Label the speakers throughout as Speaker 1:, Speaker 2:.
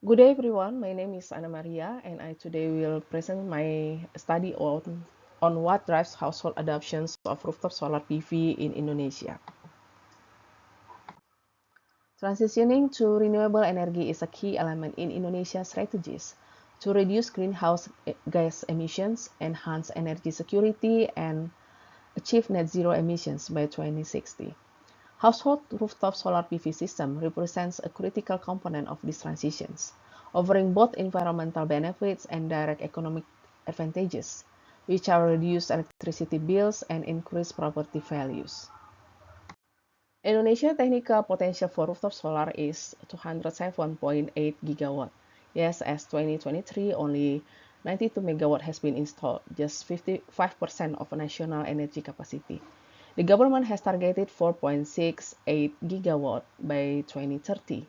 Speaker 1: Good day everyone, my name is Ana Maria and I today will present my study on what drives household adoptions of rooftop solar PV in Indonesia. Transitioning to renewable energy is a key element in Indonesia's strategies to reduce greenhouse gas emissions, enhance energy security, and achieve net zero emissions by 2060. Household rooftop solar PV system represents a critical component of these transitions, offering both environmental benefits and direct economic advantages, which are reduced electricity bills and increased property values. Indonesia's technical potential for rooftop solar is 207.8 gigawatt. Yes, as 2023, only 92 megawatt has been installed, just 55% of national energy capacity. The government has targeted 4.68 gigawatt by 2030,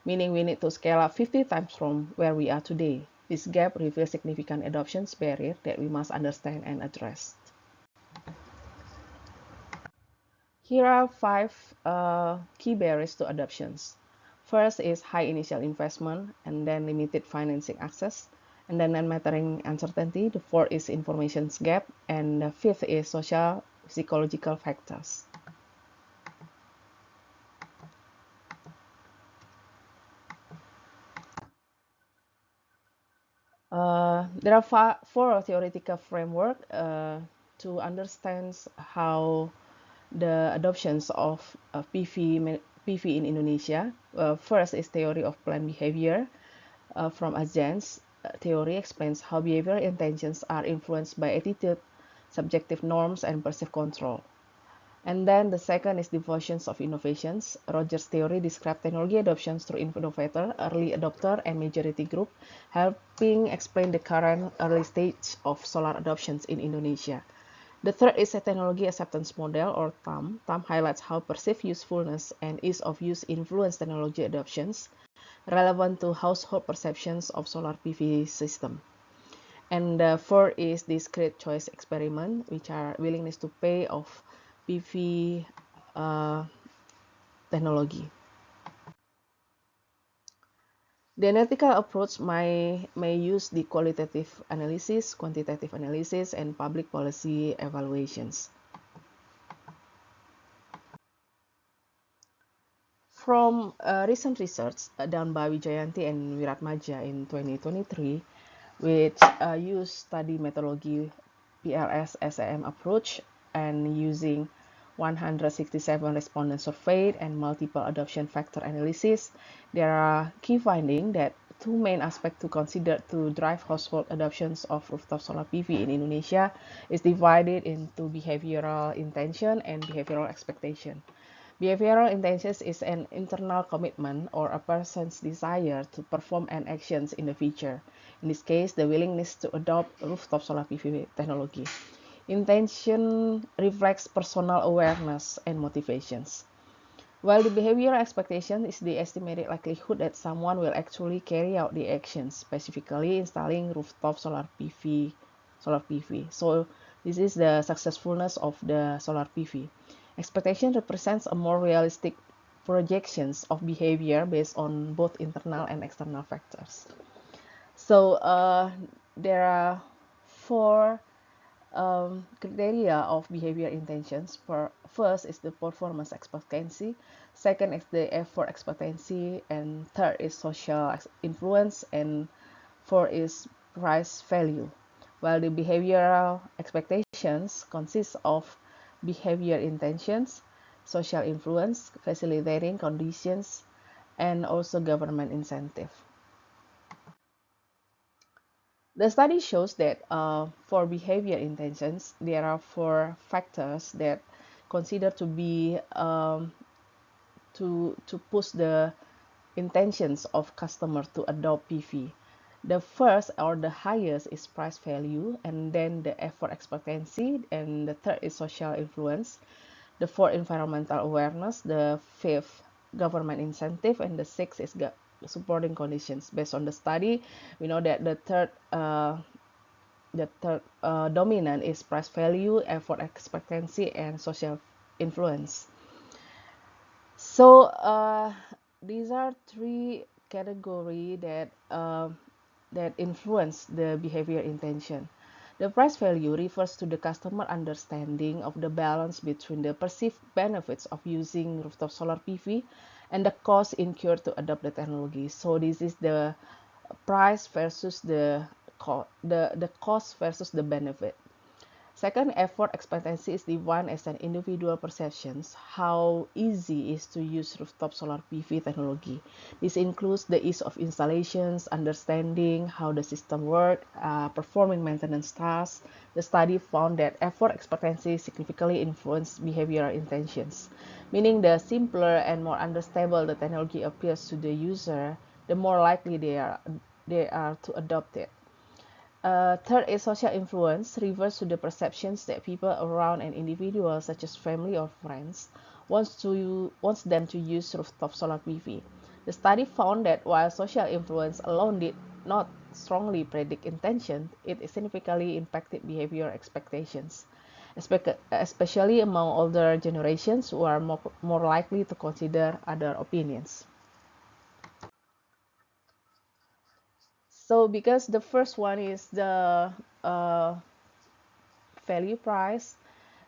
Speaker 1: meaning we need to scale up 50 times from where we are today. This gap reveals significant adoption barrier that we must understand and address. Here are five key barriers to adoptions. First is high initial investment, and then limited financing access, and then non-mattering uncertainty. The fourth is information gap, and the fifth is social psychological factors. There are four theoretical framework to understand how the adoptions of PV in Indonesia. First is theory of planned behavior from Azen's theory explains how behavioral intentions are influenced by attitude, subjective norms, and perceived control. And then the second is devotions of innovations. Rogers' theory describes technology adoptions through innovator, early adopter, and majority group, helping explain the current early stage of solar adoptions in Indonesia. The third is a technology acceptance model, or TAM. TAM highlights how perceived usefulness and ease of use influence technology adoptions relevant to household perceptions of solar PV system. And the fourth is discrete choice experiment, which are willingness to pay of PV technology. The analytical approach may use the qualitative analysis, quantitative analysis, and public policy evaluations. From recent research done by Wijayanti and Wiratmaja in 2023, which use study methodology PLS-SAM approach and using 167 respondents surveyed and multiple adoption factor analysis, there are key findings that two main aspects to consider to drive household adoptions of rooftop solar PV in Indonesia is divided into behavioral intention and behavioral expectation. Behavioral intentions is an internal commitment or a person's desire to perform an actions in the future. In this case, the willingness to adopt rooftop solar PV technology. Intention reflects personal awareness and motivations. While the behavioral expectation is the estimated likelihood that someone will actually carry out the action, specifically installing rooftop solar PV. So this is the successfulness of the solar PV. Expectation represents a more realistic projections of behavior based on both internal and external factors. So there are four criteria of behavior intentions. First is the performance expectancy, second is the effort expectancy, and third is social influence, and fourth is price value. While the behavioral expectations consist of behavior intentions, social influence, facilitating conditions, and also government incentive. The study shows that for behavior intentions, there are four factors that consider to be to push the intentions of customer to adopt PV. The first or the highest is price value, and then the effort expectancy, and the third is social influence, the fourth environmental awareness, the fifth government incentive, and the sixth is supporting conditions. Based on the study, we know that the third dominant is price value, effort expectancy, and social influence. So these are three category that influence the behavior intention. The price value refers to the customer understanding of the balance between the perceived benefits of using rooftop solar PV and the cost incurred to adopt the technology. So this is the price versus the cost versus the benefit. Second, effort expectancy is defined as an individual perceptions how easy it is to use rooftop solar PV technology. This includes the ease of installations, understanding how the system works, performing maintenance tasks. The study found that effort expectancy significantly influenced behavioral intentions, meaning the simpler and more understandable the technology appears to the user, the more likely they are to adopt it. Third is social influence, refers to the perceptions that people around an individual, such as family or friends, wants them to use rooftop solar PV. The study found that while social influence alone did not strongly predict intention, it significantly impacted behavior expectations, especially among older generations who are more likely to consider other opinions. So because the first one is the uh, value price,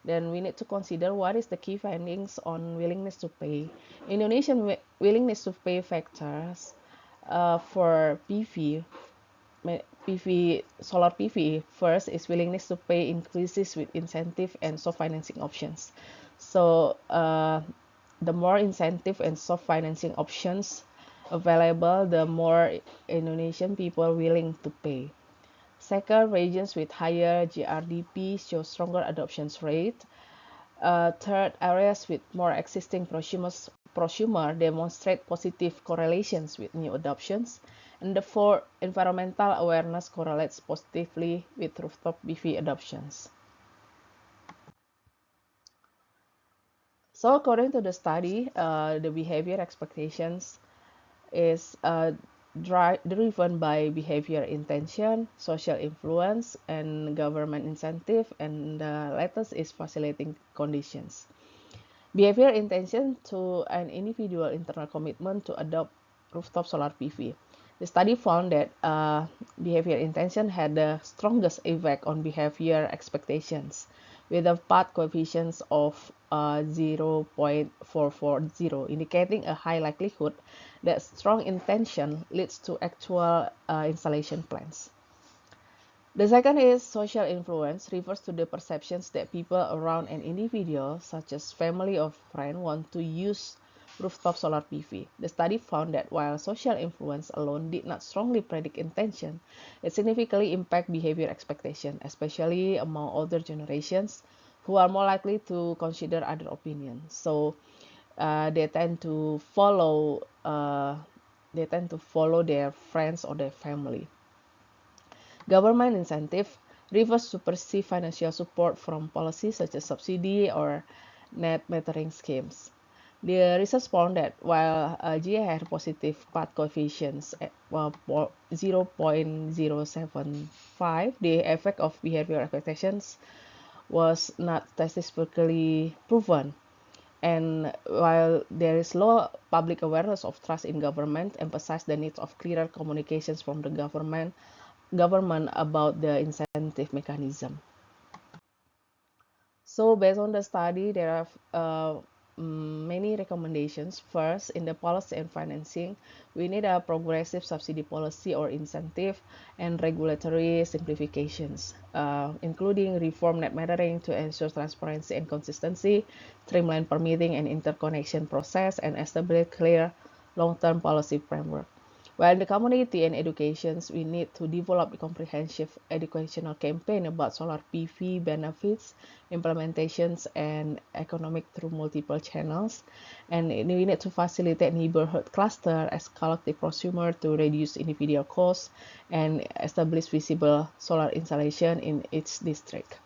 Speaker 1: then we need to consider what is the key findings on willingness to pay. Indonesian willingness to pay factors for solar PV. First is willingness to pay increases with incentive and soft financing options. So the more incentive and soft financing options available, the more Indonesian people willing to pay. Second, regions with higher GRDP show stronger adoption rate. Third, areas with more existing prosumer demonstrate positive correlations with new adoptions. And the fourth, environmental awareness correlates positively with rooftop PV adoptions. So according to the study, the behavior expectations is driven by behavior intention, social influence, and government incentive, and the latest is facilitating conditions. Behavior intention to an individual internal commitment to adopt rooftop solar PV. The study found that behavior intention had the strongest effect on behavior expectations, with a path coefficient of 0.440, indicating a high likelihood that strong intention leads to actual installation plans. The second is social influence, refers to the perceptions that people around an individual, such as family or friend, want to use rooftop solar PV. The study found that while social influence alone did not strongly predict intention, it significantly impacted behavior expectation, especially among older generations who are more likely to consider other opinions. So they tend to follow their friends or their family. Government incentive refers to perceived financial support from policies such as subsidy or net metering schemes. The research found that while GA had positive path coefficients at 0.075, the effect of behavioral expectations was not statistically proven. And while there is low public awareness of trust in government, emphasize the need of clearer communications from the government about the incentive mechanism. So based on the study, there are many recommendations. First, in the policy and financing, we need a progressive subsidy policy or incentive and regulatory simplifications, including reform net metering to ensure transparency and consistency, streamline permitting and interconnection process, and establish clear long-term policy framework. While in the community and educations, we need to develop a comprehensive educational campaign about solar PV benefits, implementations, and economic through multiple channels. And we need to facilitate neighborhood cluster as collective prosumer to reduce individual costs and establish visible solar installation in each district.